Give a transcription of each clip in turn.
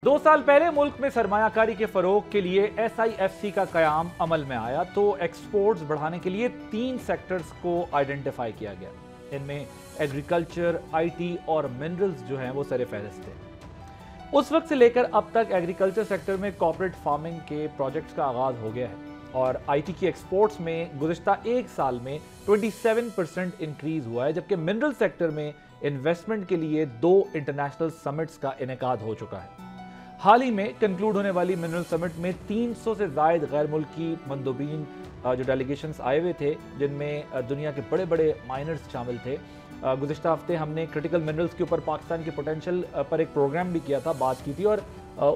2 साल पहले मुल्क में सरमायाकारी के फरोग के लिए SIFC का कयाम अमल में आया तो एक्सपोर्ट्स बढ़ाने के लिए 3 सेक्टर्स को आइडेंटिफाई किया गया। इनमें एग्रीकल्चर, IT और मिनरल्स जो हैं वो सरे फहरिस्त थे। उस वक्त से लेकर अब तक एग्रीकल्चर सेक्टर में कॉर्पोरेट फार्मिंग के प्रोजेक्ट्स का आगाज हो गया है और IT की एक्सपोर्ट्स में गुज़िश्ता 1 साल में 27% इंक्रीज हुआ है, जबकि मिनरल सेक्टर में इन्वेस्टमेंट के लिए 2 इंटरनेशनल समिट्स का इनेकाद हो चुका है। हाल ही में कंक्लूड होने वाली मिनरल समिट में 300 से ज़ायद गैर मुल्की मंदोबीन जो डेलीगेशंस आए हुए थे, जिनमें दुनिया के बड़े बड़े माइनर्स शामिल थे। गुज़िश्ता हफ्ते हमने क्रिटिकल मिनरल्स के ऊपर पाकिस्तान के पोटेंशियल पर एक प्रोग्राम भी किया था, बात की थी, और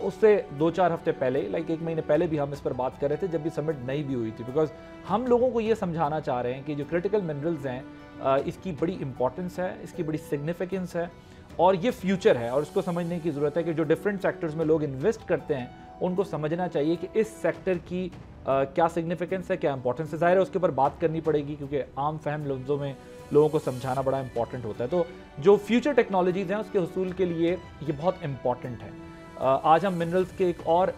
उससे 2-4 हफ्ते पहले, 1 महीने पहले भी हम इस पर बात कर रहे थे जब भी समिट नहीं भी हुई थी, बिकॉज हम लोगों को ये समझाना चाह रहे हैं कि जो क्रिटिकल मिनरल्स हैं इसकी बड़ी इंपॉर्टेंस है, इसकी बड़ी सिग्निफिकेंस है और ये फ्यूचर है और इसको समझने की ज़रूरत है कि जो डिफरेंट सेक्टर्स में लोग इन्वेस्ट करते हैं उनको समझना चाहिए कि इस सेक्टर की क्या सिग्निफिकेंस है, क्या इंपॉर्टेंस है। ज़ाहिर है उसके ऊपर बात करनी पड़ेगी क्योंकि आम फहम लफ्ज़ों में लोगों को समझाना बड़ा इंपॉर्टेंट होता है। तो जो फ्यूचर टेक्नोलॉजीज़ हैं उसके हुसूल के लिए ये बहुत इंपॉर्टेंट है। आज हम मिनरल्स के एक और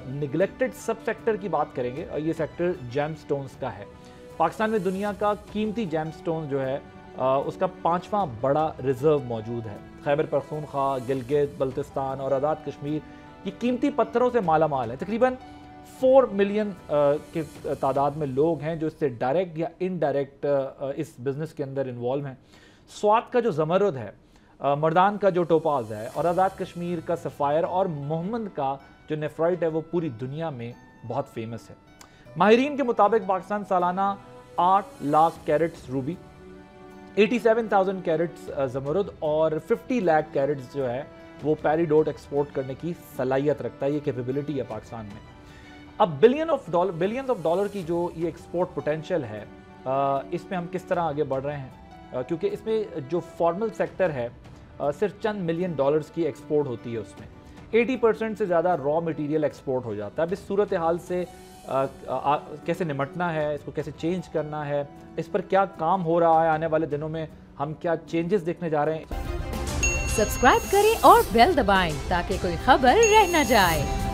निगलेक्टेड सब सेक्टर की बात करेंगे और ये सेक्टर जेमस्टोन्स का है। पाकिस्तान में दुनिया का कीमती जेमस्टोन जो है उसका 5वां बड़ा रिजर्व मौजूद है। खैबर पख्तूनख्वा, गिलगित बल्तिस्तान और आज़ाद कश्मीर ये कीमती पत्थरों से माला माल है। तकरीबन 4 मिलियन के तादाद में लोग हैं जो इससे डायरेक्ट या इनडायरेक्ट इस बिज़नेस के अंदर इन्वॉल्व हैं। स्वात का जो ज़मरुद है, मर्दान का जो टोपाज है और आज़ाद कश्मीर का सफ़ायर और मोहम्मद का जो नेफ्राइट है वो पूरी दुनिया में बहुत फेमस है। माहिरीन के मुताबिक पाकिस्तान सालाना 8 लाख कैरेट्स रूबी, 87,000 कैरेट्स ज़मरुद और 50 लाख कैरेट्स जो है वो पैरीडोट एक्सपोर्ट करने की सलाहियत रखता है। ये कैपेबिलिटी है पाकिस्तान में। अब बिलियंस ऑफ डॉलर की जो ये एक्सपोर्ट पोटेंशियल है, इसमें हम किस तरह आगे बढ़ रहे हैं, क्योंकि इसमें जो फॉर्मल सेक्टर है सिर्फ चंद मिलियन डॉलर्स की एक्सपोर्ट होती है। उसमें 80% से ज़्यादा रॉ मटेरियल एक्सपोर्ट हो जाता है। अब इस सूरत हाल से कैसे निमटना है, इसको कैसे चेंज करना है, इस पर क्या काम हो रहा है, आने वाले दिनों में हम क्या चेंजेस देखने जा रहे हैं। सब्सक्राइब करें और बेल दबाएं ताकि कोई खबर रह न जाए।